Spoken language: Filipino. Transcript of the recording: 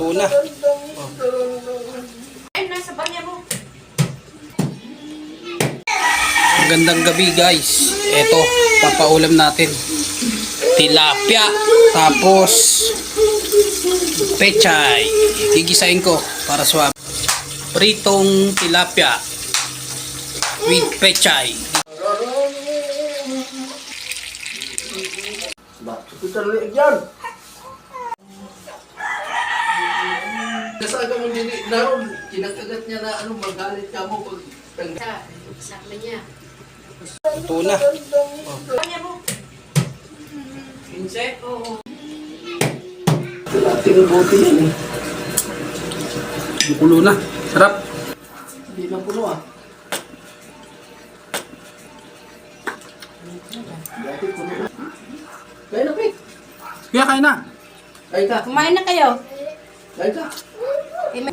Luto na. Ay, nasa banya mo. Magandang gabi guys. Ito, papaulam natin. Tilapia. Tapos pechay. Gigisain ko para suwab. Pritong tilapia with pechay. Tutuloy yan. Kasaga mo din naroon, kinakagat niya na magalit ka mo pag Sakla niya. Luto na. Banya mo. Pinse? Oo. Ating buti yan eh. Bukulo na. Sarap. Hindi na puno ah. Dati puno na. Kaya na, Pete. Kuya, kain na. Kaya ka. Kumain na kayo. Kaya ka. Eh,